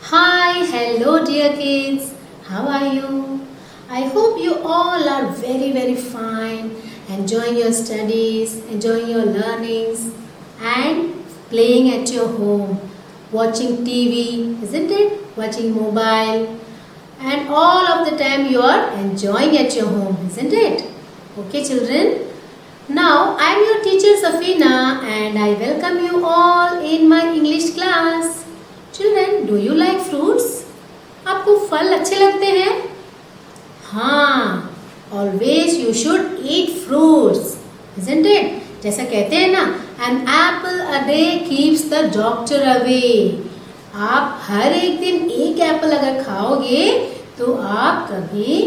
Hi, hello dear kids. How are you? I hope you all are very fine, enjoying your studies, enjoying your learnings and playing at your home, watching TV, isn't it? Watching mobile and all of the time you are enjoying at your home, isn't it? Okay children. Now I am your teacher Safina and I welcome you all in my English class. Children do you like fruits? आपको फल अच्छे लगते हैं? हाँ, always you should eat fruits, isn't it? जैसा कहते हैं ना, an apple a day keeps the doctor away. आप हर एक दिन एक एप्पल अगर खाओगे तो आप कभी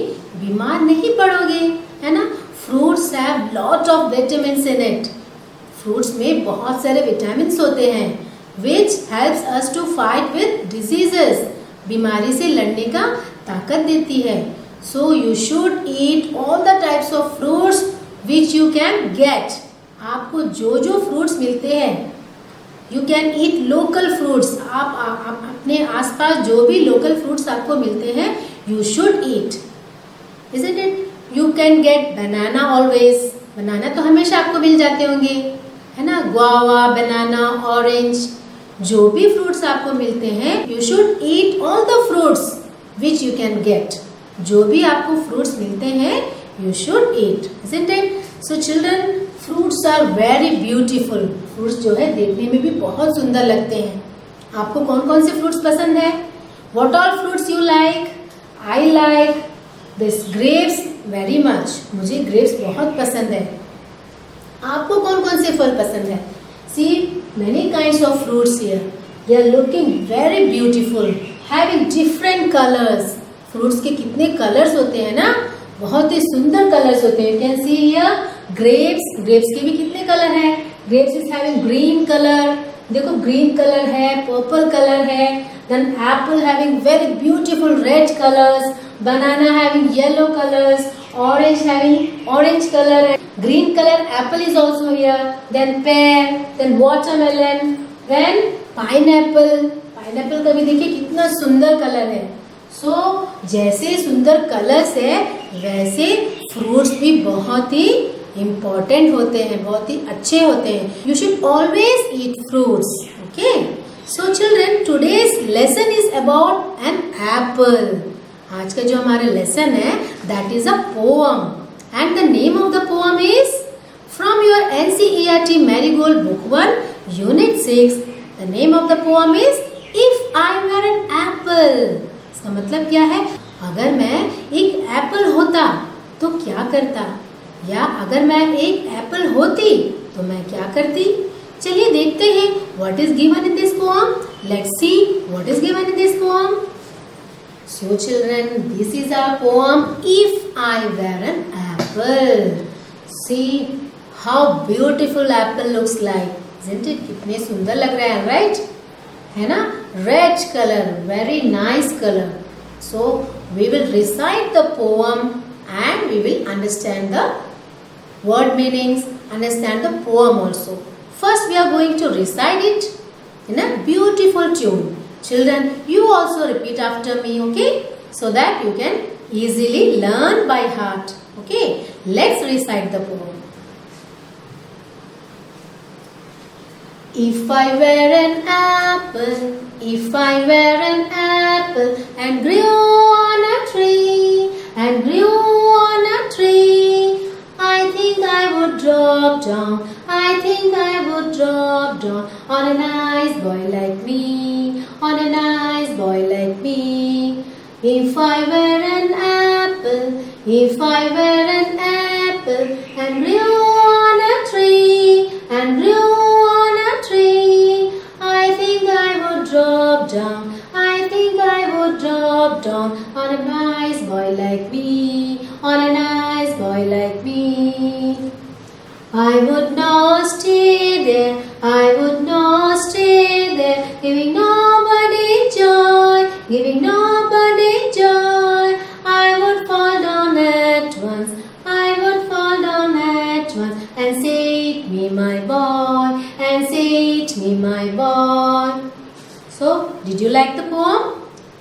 बीमार नहीं पड़ोगे, है ना? Fruits have lot of vitamins in it. Fruits में बहुत सारे विटामिन्स होते हैं which helps us to fight with diseases, बीमारी से लड़ने का ताकत देती है। So you should eat all the types of fruits which you can get. आपको जो जो fruits मिलते हैं, you can eat local fruits. आप अपने आसपास जो भी local fruits आपको मिलते हैं, you should eat, isn't it? You can get banana always. Banana तो हमेशा आपको मिल जाते होंगे, है ना? guava, banana, orange, जो भी फ्रूट्स आपको मिलते हैं you should eat all the fruits which you can get. जो भी आपको फ्रूट्स मिलते हैं you should eat, isn't it? So children, fruits are very beautiful. Fruits जो है देखने में भी बहुत सुंदर लगते हैं। आपको कौन कौन से फ्रूट्स पसंद है? What all fruits you like? I like this grapes very much. मुझे ग्रेप्स बहुत पसंद है। आपको कौन कौन से फल पसंद है? See many kinds of fruits here. They are looking very beautiful, having different colors. Fruits के कितने colors होते हैं ना? बहुत ही सुंदर colors होते हैं. You can see here grapes. Grapes के भी कितने color हैं? Grapes is having green color. देखो green color है, purple color है. Then apple having very beautiful red colors. Banana having yellow colors. Orange having orange color. Green color apple is also here. Then pear, then watermelon, then pineapple. Pineapple का भी देखिए कितना सुंदर colour है. So जैसे सुंदर colours है वैसे फ्रूट्स भी बहुत ही इम्पोर्टेंट होते हैं, बहुत ही अच्छे होते हैं. You should always eat fruits. Okay? So children, today's lesson is about an apple. आज का जो हमारा लेसन है that is a poem. And the name of the poem is from your NCERT Marigold Book 1 Unit 6. The name of the poem is If I Were an Apple. इसका मतलब क्या है? अगर मैं एक एप्पल होता तो क्या करता, या अगर मैं एक एप्पल होती तो मैं क्या करती. चलिए देखते हैं what is given in this poem. Let's see what is given in this poem. So children, this is our poem If I Were an Apple. See how beautiful apple looks like, isn't it? कितने सुंदर लग रहा है, right? है ना? Red color, very nice color. So we will recite the poem and we will understand the word meanings, understand the poem also. First we are going to recite it in a beautiful tune. Children, you also repeat after me, okay? So that you can easily learn by heart. Okay? Let's recite the poem. If I were an apple, if I were an apple, and grew on a tree, and grew on a tree, I think I would drop down, I think I would drop down on a nice boy like me, on a nice boy like me. If I were an apple, if I were an apple, and grew on a tree, and grew on a tree, I think I would drop down, I think I would drop down on a nice boy like me, on a nice boy like me. I would not stay there, I would not stay there, giving nobody joy, giving nobody joy. I would fall down at once, I would fall down at once, and say it me my boy, and say it me my boy. So, did you like the poem?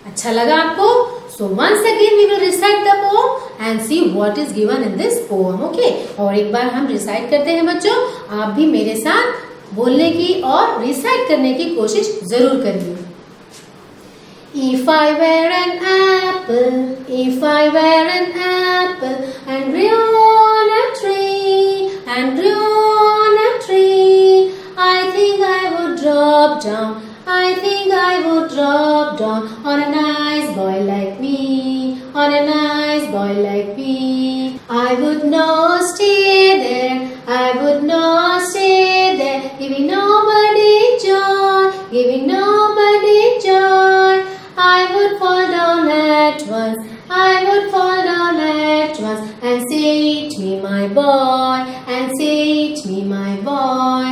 अच्छा लगा आपको? So once again we will recite the poem and see what is given in this poem. Okay? और एक बार हम recite करते हैं बच्चों. आप भी मेरे साथ बोलने की और recite करने की कोशिश जरूर करिए. If I were an apple, if I were an apple, and grew on a tree, and grew on a tree, I think I would drop down. I think I would drop down on a nice boy like me, on a nice boy like me. I would not stay there, I would not stay there, giving nobody joy, giving nobody joy. I would fall down at once, I would fall down at once, and say it me my boy, and say it me my boy.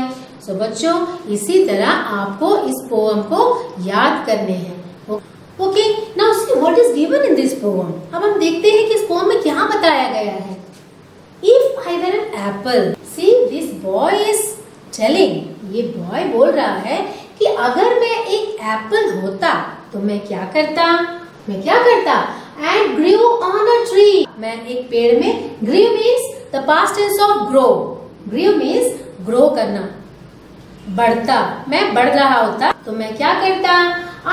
So बच्चों, इसी तरह आपको इस poem को याद करने हैं. Okay, now see what is given in this poem. अब हम देखते हैं कि इस पोएम में क्या बताया गया है. If I were an apple, see this boy is telling, ये बॉय बोल रहा है कि अगर मैं एक एप्पल होता तो मैं क्या करता. And grew on a tree, मैं एक पेड़ में. Grew means the past tense of grow. Grew means grow करना, बढ़ता. मैं बढ़ रहा होता तो मैं क्या करता.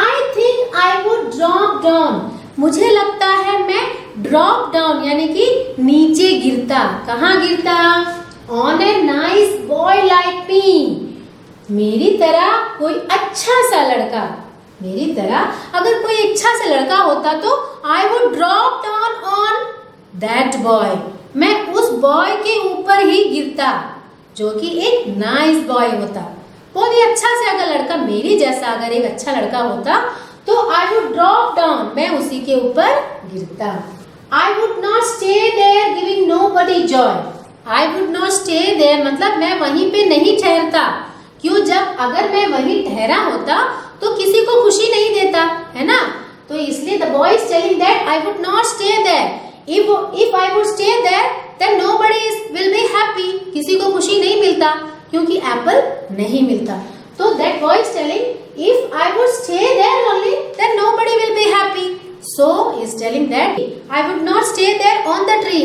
I think I would drop down, मुझे लगता है मैं ड्रॉप डाउन यानी कि नीचे गिरता. कहाँ गिरता. On a nice boy like मी, मेरी तरह कोई अच्छा सा लड़का. मेरी तरह अगर कोई अच्छा सा लड़का होता तो आई would drop down on that boy, मैं उस बॉय के ऊपर ही गिरता जो कि एक नाइस बॉय होता. बहुत ही अच्छा से अगर लड़का मेरी जैसा अगर एक अच्छा लड़का होता तो आई वुड ड्रॉप डाउन, मैं उसी के ऊपर गिरता. I would not stay there giving nobody joy. I would not stay there मतलब मैं वहीं पे नहीं ठहरता. क्यों, जब अगर मैं वहीं ठहरा होता तो किसी को खुशी नहीं देता, है ना. तो इसलिए the boy is telling that I would not stay there. If I would stay there then nobody will be happy, किसी को खुशी नहीं मिलता क्योंकि एप्पल नहीं मिलता. तो that boy is telling if I would stay there only then nobody will be happy. So is telling that I would not stay there on the tree,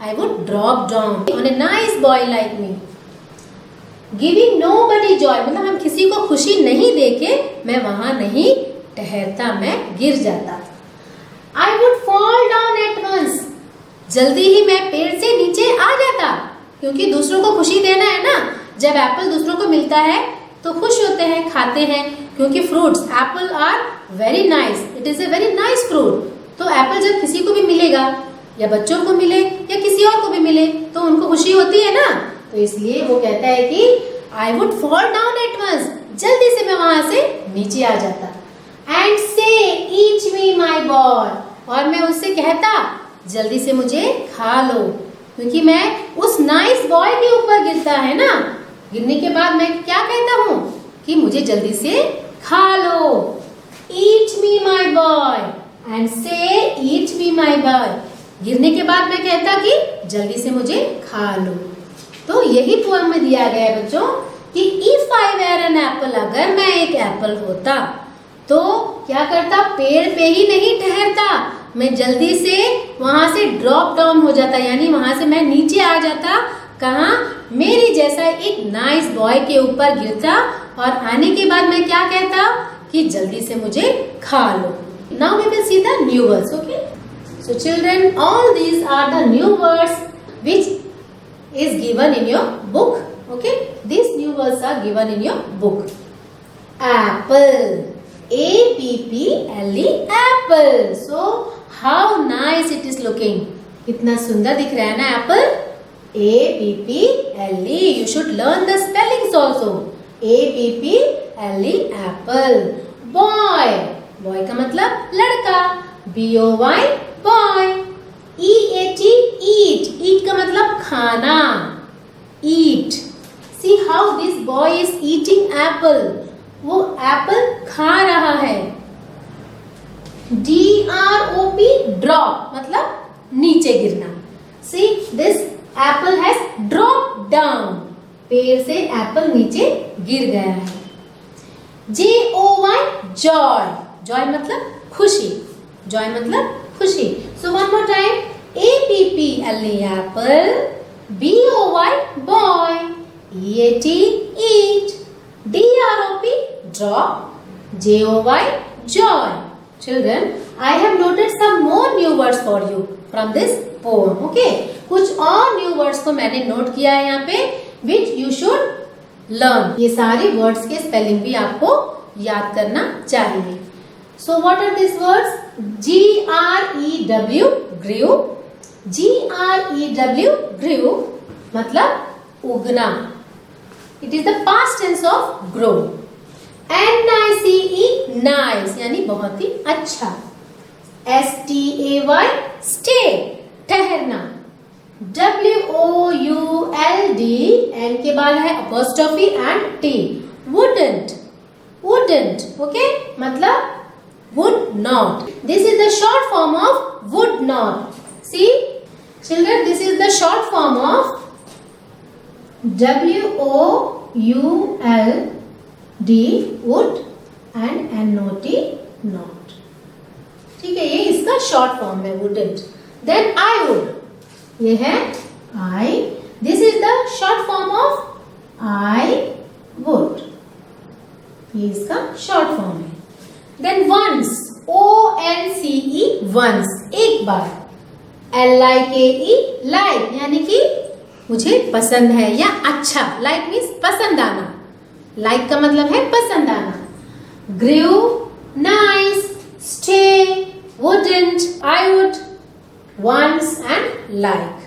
I would drop down on a nice boy like me. Giving nobody joy मतलब हम किसी को खुशी नहीं देके मैं वहां नहीं ठहरता, मैं गिर जाता. I would fall down at once, जल्दी ही मैं पेड़ से नीचे आ जाता क्योंकि दूसरों को खुशी देना है ना. जब एप्पल दूसरों को मिलता है तो खुश होते हैं, खाते हैं, क्योंकि fruits apple are very nice, it is a very nice fruit. तो एप्पल जब किसी को भी मिलेगा या बच्चों को मिले या किसी और को भी मिले तो उनको खुशी होती है ना. तो इसलिए वो कहता है कि I would fall down at once, जल्दी से मैं वहां से नीचे आ जाता. एंड से ईट मी माई बॉय, और मैं उससे कहता जल्दी से मुझे खा लो, क्योंकि मैं उस नाइस बॉय के ऊपर गिरता है ना. गिरने के बाद मैं क्या कहता हूँ कि मुझे जल्दी से खा लो. ईट मी माई बॉय एंड से ईट मी माई बॉय, गिरने के बाद मैं कहता कि जल्दी से मुझे खा लो. तो यही पोएम में दिया गया है बच्चों कि if I were an apple, अगर मैं एक एप्पल होता तो क्या करता, पेड़ पे ही नहीं ठहरता, मैं जल्दी से वहां से ड्रॉप डाउन हो जाता, यानी वहां से मैं नीचे आ जाता. कहाँ, मेरी जैसा एक नाइस बॉय के ऊपर गिरता और आने के बाद मैं क्या कहता कि जल्दी से मुझे खा लो. Now we will see the new words. Okay, so children, all these are the new words which is given in your book. Okay, these new words are given in your book. Apple, A-P-P-L-E, apple. So how nice it is looking. कितना सुंदर दिख रहा है ना apple. A-P-P-L-E. You should learn the spellings also. A-P-P-L-E, apple. Boy, boy का मतलब लड़का. B-O-Y, boy. E-A-T, eat. Eat का मतलब खाना. Eat. See how this boy is eating apple. वो एप्पल खा रहा है. D-R-O-P, drop मतलब नीचे गिरना. See, this apple has dropped down. पेड़ से एप्पल नीचे गिर गया है. J-O-Y, joy. जॉय मतलब खुशी, जॉय मतलब खुशी. So one more time, APPLE apple, BOY boy, EAT eat, DROP drop, JOY joy. Children, I have noted some more new words for you from this poem. Okay, कुछ और new words को मैंने note किया है यहाँ पे, which you should learn. ये सारे words के spelling भी आपको याद करना चाहिए. So what are these words? GREW grew, GREW grew मतलब उगना. It is the past tense of grow. NICE nice यानी बहुत ही अच्छा. STAY stay ठहरना. WOULD N के बाद है apostrophe and T wouldn't, wouldn't. Okay, मतलब would not. This is the short form of would not. See children, this is the short form of WOULD would and NOT not. ठीक है, ये इसका short form है wouldn't. Then I would, ये है I. This is the short form of I would. ये इसका short form है. Then once, ONCE once एक बार. LIKE like यानी कि मुझे पसंद है या अच्छा. Like means पसंद आना. Like का मतलब है पसंद आना. Grew, nice, stay, wouldn't, I would, once and like.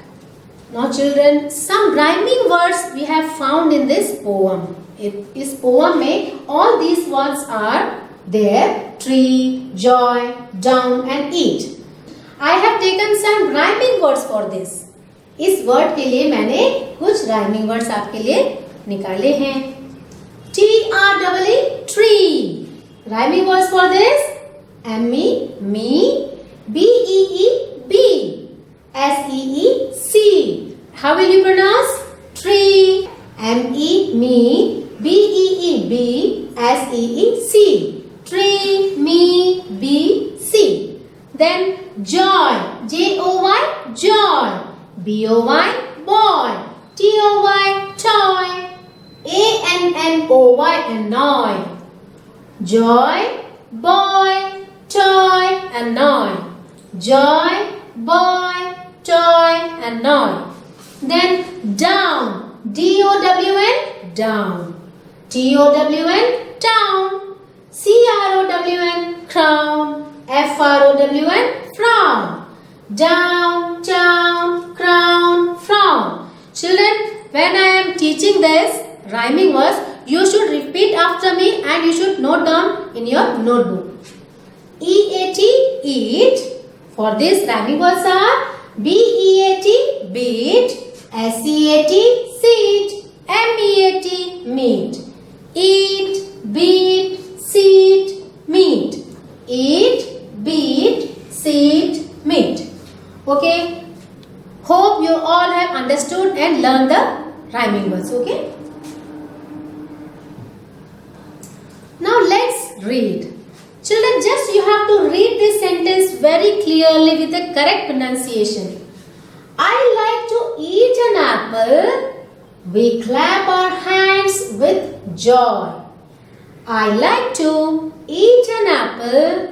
Now children, some rhyming words we have found in this poem. इस poem में all these words are there. Tree, joy, down and eat. I have taken some rhyming words for this. इस word के लिए मैंने कुछ rhyming words आपके लिए निकाले हैं. TREE tree. Rhyming words for this: ME me, BEE bee, SEE seed. How will you pronounce? Tree. ME me, BEE bee, SEE seed. Tree, me, bee, seed. Then joy, JOY joy, BOY boy, TOY toy, ANNOY annoy. Joy, boy, toy, annoy. Joy, boy, toy, annoy. Then down, DOWN down, TOWN town, CROWN crown, FROWN frown. Down, town, crown, frown. Children, when I am teaching this rhyming words, you should repeat after me and you should note down in your notebook. EAT eat. For this rhyming words are BEAT beat, SEAT seat, MEAT meat. Eat, beat, seat, meat. Eat, beat, seat, meat. Okay. Hope you all have understood and learned the rhyming words. Okay. Now let's read. Children, just you have to read this sentence very clearly with the correct pronunciation. I like to eat an apple. We clap our hands with joy. I like to eat an apple.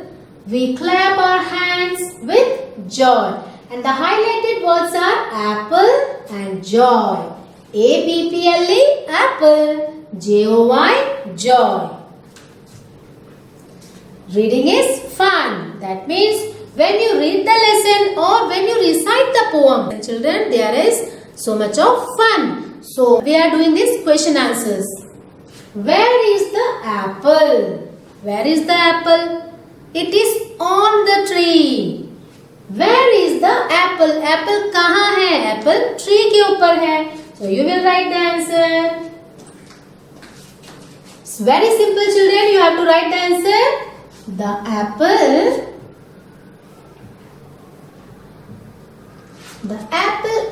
We clap our hands with joy. And the highlighted words are apple and joy. APPLE apple. JOY joy. Reading is fun. That means when you read the lesson or when you recite the poem, children, there is so much of fun. So we are doing this question answers. Where is the apple? Where is the apple? It is on the tree. Where is the apple? Apple कहाँ है? Apple tree के ऊपर है. So you will write the answer. It's very simple, children. You have to write the answer. The apple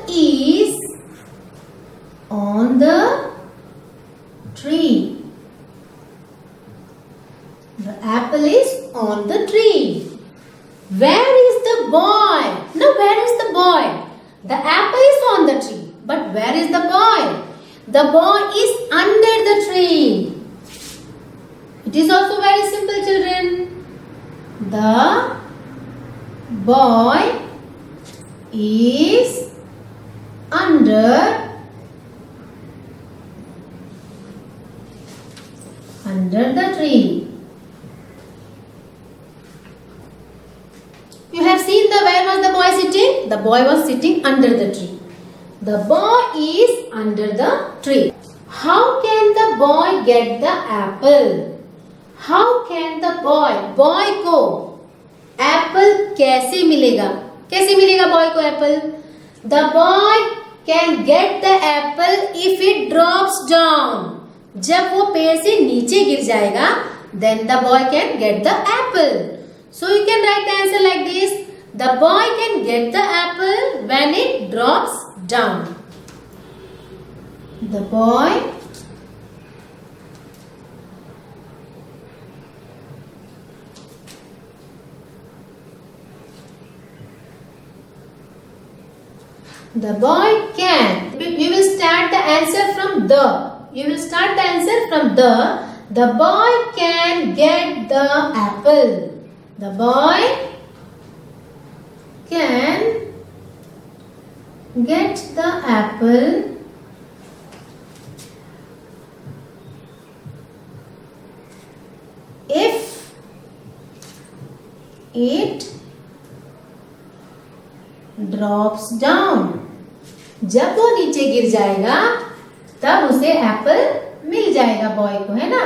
is on the tree. The apple is on the tree. Where is the boy? Now where is the boy? The apple is on the tree. But where is the boy? The boy is under the tree. It is also very simple, children. The boy is under the tree. You have seen where was the boy sitting? The boy was sitting under the tree. The boy is under the tree. How can the boy get the apple? How can the boy को apple कैसे मिलेगा? कैसे मिलेगा boy को apple? The boy can get the apple if it drops down. जब वो पेड़ से नीचे गिर जाएगा, then the boy can get the apple. So you can write the answer like this. The boy can get the apple when it drops down. The boy can. You will start the answer from the. You will start the answer from the. The boy can get the apple. The boy can get the apple if it drops down. जब वो नीचे गिर जाएगा तब उसे Apple मिल जाएगा boy को, है ना?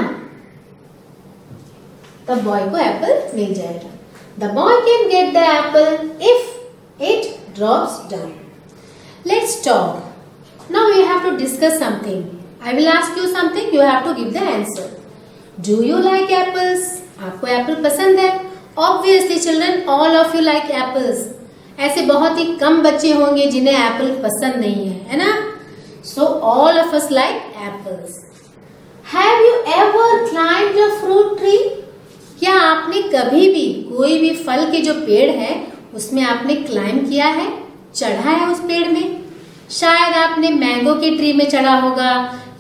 तब बॉय को एप्पल मिल जाएगा. The boy can get the apple if it drops down. Let's talk. Now we have to discuss something. I will ask you something. You have to give the answer. Do you like apples? आपको Apple पसंद है? Obviously, children, all of you like apples. ऐसे बहुत ही कम बच्चे होंगे जिन्हें Apple पसंद नहीं है ना? So all of us like apples. Have you ever climbed a fruit tree? क्या आपने कभी भी कोई भी फल के जो पेड़ है उसमें आपने क्लाइंब किया है, चढ़ा है उस पेड़ में? शायद आपने मैंगो के ट्री में चढ़ा होगा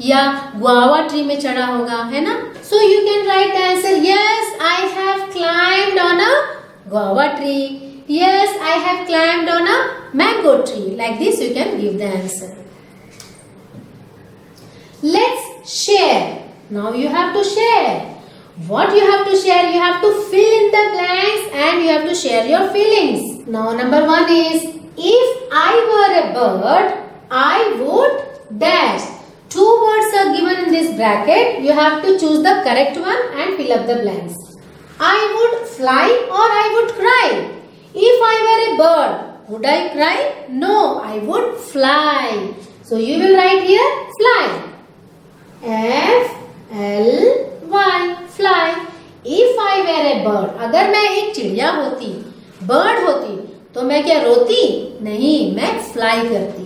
या गुआवा ट्री में चढ़ा होगा, है ना? So you can write the answer. Yes, I have climbed on a guava tree. Yes, I have climbed on a mango tree. Like this you can give the answer. Let's share. Now you have to share. What you have to share? You have to fill in the blanks and you have to share your feelings. Now number 1 is, if I were a bird, I would dash. 2 words are given in this bracket. You have to choose the correct one and fill up the blanks. I would fly or I would cry. If I were a bird, would I cry? No, I would fly. So you will write here fly. F-L-Y. Fly. If I were a bird, अगर मैं एक चिड़िया होती, bird होती, तो मैं क्या रोती? नहीं, मैं फ्लाई करती.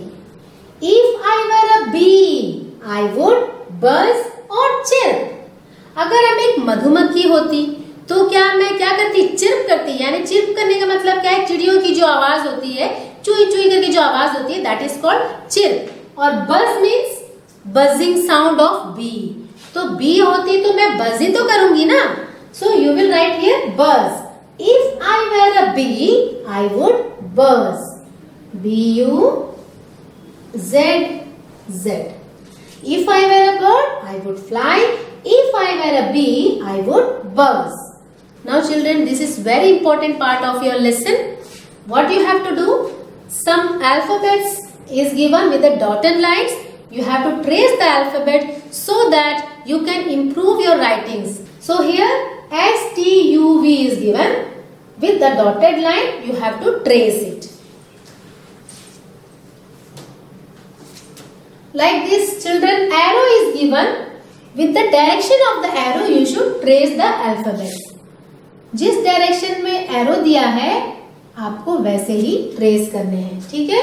If I were a bee, I would buzz or chirp. अगर हम एक मधुमक्खी होती, तो क्या मैं क्या करती? चिर्प करती. यानी चिर्प करने का मतलब क्या है? चिड़ियों की जो आवाज होती है, चुई चुई करके जो आवाज होती है, दैट इज कॉल्ड चिर्प. और buzz means buzzing sound of bee. तो बी होती तो मैं बज ही तो करूंगी ना. So you will write here buzz. If I were a bee, I would buzz. B-U-Z-Z. If I were a bird, I would fly. If I were a bee, I would buzz. Now children, this is very important part of your lesson. What you have to do? Some alphabets is given with the dotted lines. You have to trace the alphabet so that you can improve your writings. So here STUV is given with the dotted line. You have to trace it. Like this, children, arrow is given. With the direction of the arrow, you should trace the alphabet. जिस direction में arrow दिया है आपको वैसे ही trace करने हैं. ठीक है?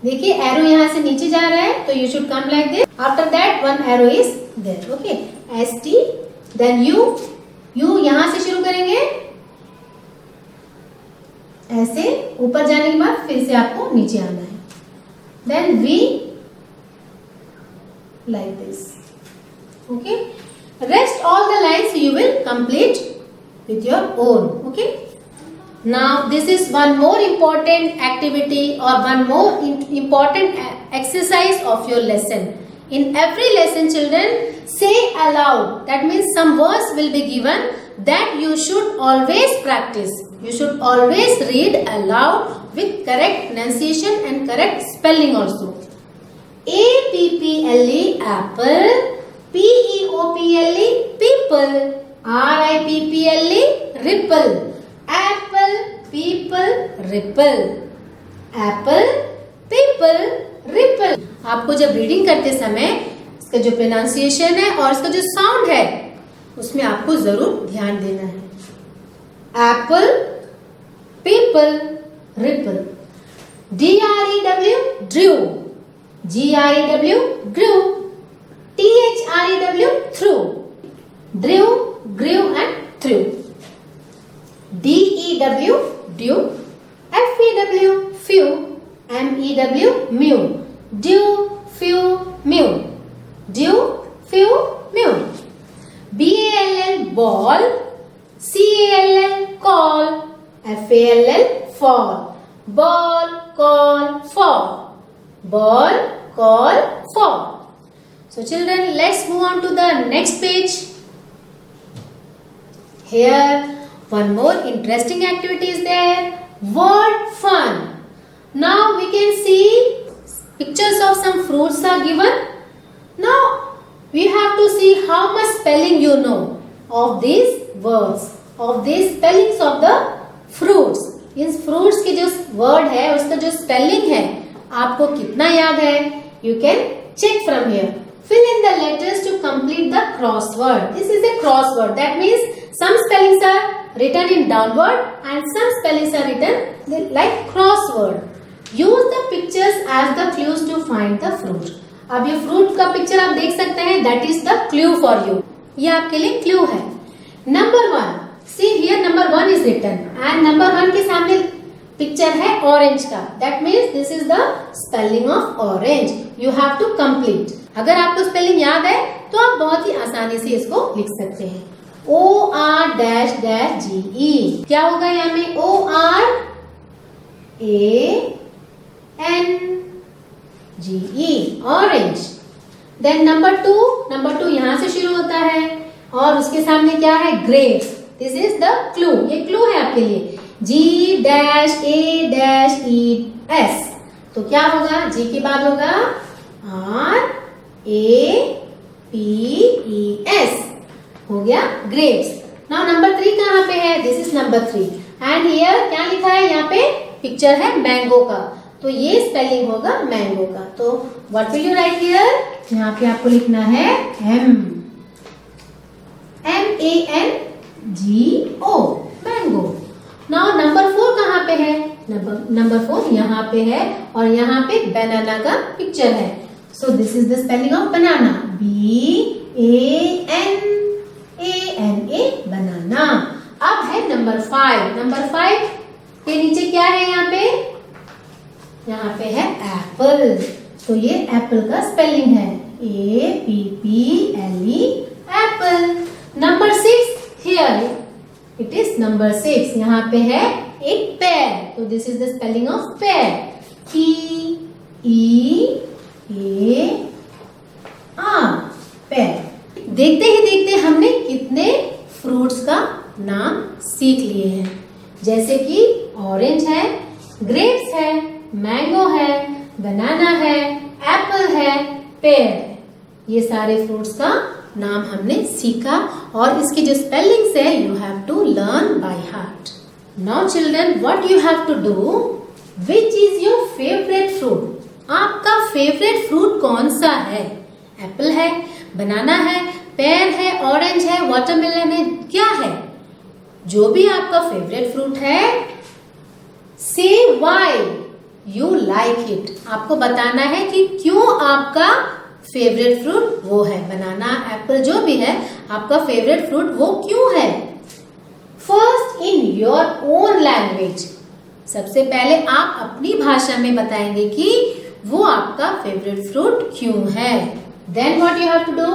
देखिए एरो यहाँ से नीचे जा रहा है तो you should come like this. After that one arrow is there. Okay, ST. Then you यहाँ शुरू करेंगे, ऐसे ऊपर जाने के बाद फिर से आपको नीचे आना है. Then V like this. Okay. Rest all the lines you will complete with your own. Okay. Now this is one more important activity or one more important exercise of your lesson. In every lesson, children, say aloud. That means some words will be given that you should always practice. You should always read aloud with correct pronunciation and correct spelling also. A-P-P-L-E, apple. P-E-O-P-L-E, people. R-I-P-P-L-E, ripple. Apple, people, ripple. Apple, people, ripple. आपको जब reading करते समय इसका जो pronunciation है और इसका जो साउंड है उसमें आपको जरूर ध्यान देना है. Apple, people, ripple. D-R-E-W, drew. G-R-E-W, grew. T-H-R-E-W, threw. Drew, grew and threw. D-E-W, dew. F-E-W, few. M-E-W, mew. Dew, few, mew. Dew, few, mew. B-A-L-L, ball. C-A-L-L, call. F-A-L-L, fall. Ball, call, fall. Ball, call, fall. So children, let's move on to the next page. Here, one more interesting activity is there. Word fun. Now we can see pictures of some fruits are given. Now we have to see how much spelling you know of these words, of these spellings of the fruits. इस fruits के जो word है उसका जो spelling है आपको कितना याद है? You can check from here. Fill in the letters to complete the crossword. This is a crossword. That means some spellings are written in downward and some spellings are written like crossword. Use the pictures as the clues to find the fruit. अब ये fruit का picture आप देख सकते हैं. That is the clue for you. ये आपके लिए क्लू है. Number 1. See here number 1 is written and number 1 के सामने पिक्चर है ऑरेंज का. That means this is the spelling of orange. You have to complete. अगर आपको स्पेलिंग याद है तो आप बहुत ही आसानी से इसको लिख सकते हैं. O-R-G-E. क्या होगा यहाँ में? O-R-A-N-G-E, orange. Then number 2 यहाँ से शुरू होता है और उसके सामने क्या है? Grapes. This is the clue. ये क्लू है आपके लिए. G-A-E-S. तो क्या होगा? G के बाद होगा R-A-P-E-S. हो गया grapes. Now number 3 कहाँ पे है? This is number 3. And here क्या लिखा है? यहाँ पे पिक्चर है मैंगो का. तो ये स्पेलिंग होगा मैंगो का. तो what will you write here? यहाँ पे आपको लिखना है M-A-N-G-O, मैंगो. नाउ नंबर 4 कहाँ पे है? नंबर 4 यहाँ पे है और यहाँ पे बनाना का पिक्चर है. So this is the spelling of banana. B-A-N-A-N-A, बनाना. अब है नंबर 5. नंबर 5 के नीचे क्या है? यहाँ पे है एप्पल. तो ये एप्पल का स्पेलिंग है A-P-P-L-E, Apple. Number 6 here. It is number 6. यहाँ पे है एक पेयर. तो this is the spelling of pair. P-E-A-R, pair. देखते ही देखते हमने कितने फ्रूट्स का नाम सीख लिए हैं. जैसे कि ऑरेंज है, ग्रेप्स है, मैंगो है, बनाना है, एप्पल है, पेयर है. ये सारे फ्रूट्स का नाम हमने सीखा और इसकी जो स्पेलिंग्स है you have to learn by heart. Now children, what you have to do? Which is your favourite fruit? आपका फेवरेट फ्रूट कौन सा है? एप्पल है, बनाना है, पेयर है, ऑरेंज है, वाटरमेलन है, क्या है? जो भी आपका फेवरेट फ्रूट है, से व्हाई यू लाइक इट. आपको बताना है कि क्यों आपका फेवरेट फ्रूट वो है. बनाना, एप्पल जो भी है आपका फेवरेट फ्रूट वो क्यों है? Your own language. सबसे पहले आप अपनी भाषा में बताएंगे कि वो आपका फेवरेट फ्रूट क्यों है। Then what you have to do,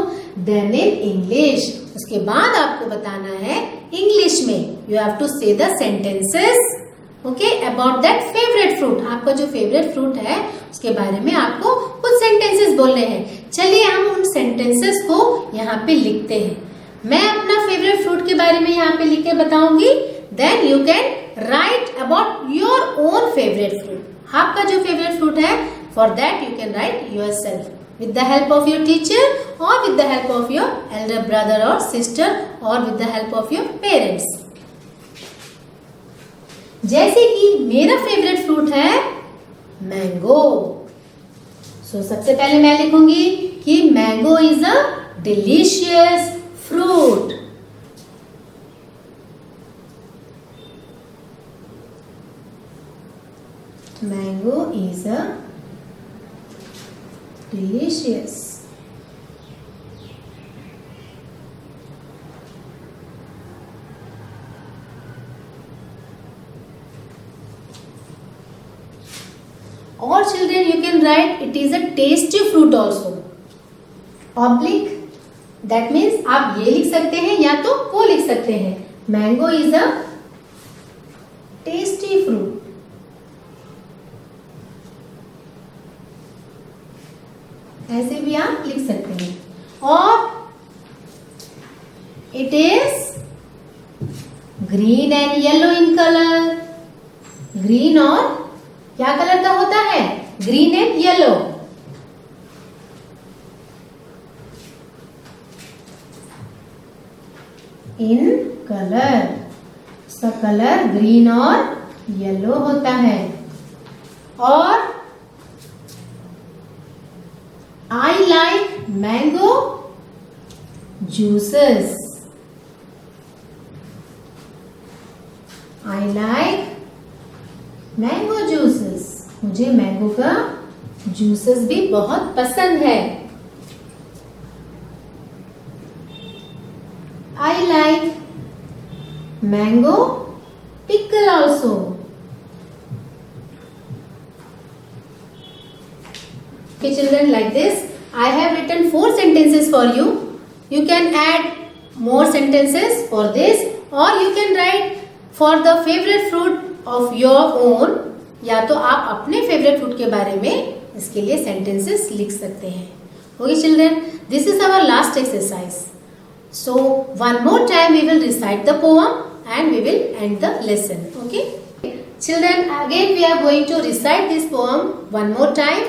then in English, उसके बाद आपको बताना है इंग्लिश में। You have to say the sentences okay about that favourite fruit. आपका जो फेवरेट फ्रूट है उसके बारे में आपको कुछ सेंटेंसेस बोलने हैं। चलिए हम उन सेंटेंसेस को यहाँ पे लिखते हैं। मैं अपना फेवरेट फ्रूट के बारे में यहाँ पे लिख के बताऊंगी। Then you can write about your own favourite fruit. आपका जो फेवरेट फ्रूट है, for that you can write yourself with the help of your teacher or with the help of your elder brother or sister or with the help of your parents. जैसे कि मेरा favourite fruit है mango. सबसे पहले मैं लिखूंगी कि mango is a delicious fruit. Mango is a delicious. Or children, you can write it is a tasty fruit also. Oblique, that means आप ये लिख सकते हैं या तो वो लिख सकते हैं। Mango is a tasty fruit. ऐसे भी आप लिख सकते हैं। और it is green and yellow in colour. Green और क्या कलर का होता है, green and yellow. In colour, इसका कलर ग्रीन और येलो होता है। और I like mango juices. I like mango juices. मुझे मैंगो का जूसेस भी बहुत पसंद है। I like mango pickle also. Okay children, like this I have written 4 sentences for you. You can add more sentences for this, or you can write for the favorite fruit of your own. या तो आप अपने favourite fruit के बारे में इसके लिए sentences लिख सकते हैं। Okay children, this is our last exercise. So one more time we will recite the poem and we will end the lesson. Okay children, again we are going to recite this poem one more time.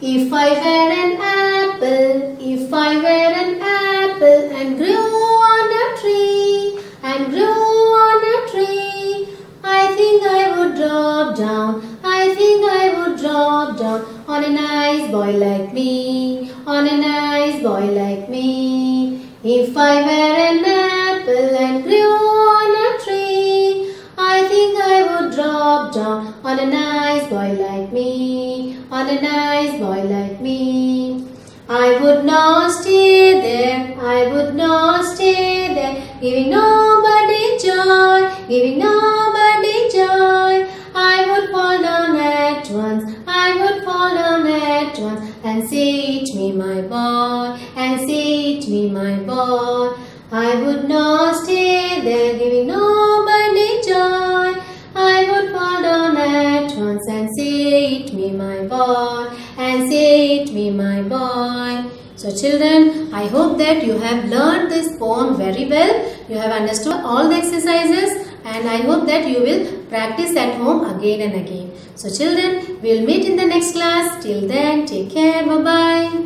If I were an apple, if I were an apple and grew on a tree, and grew on a tree, I think I would drop down, I think I would drop down on a nice boy like me, on a nice boy like me. If I were an apple and grew on a tree, I think I would drop down on a nice boy like me, on a nice boy like me. I would not stay there, I would not stay there, giving nobody joy, giving nobody joy. I would fall down at once, I would fall down at once, and say it me my boy, and say it me my boy. I would not stay there, giving nobody joy. I would fall down at once and say it me my boy, and say it me my boy. So children, I hope that you have learned this poem very well. You have understood all the exercises and I hope that you will practice at home again and again. So children, we will meet in the next class. Till then, take care. Bye-bye.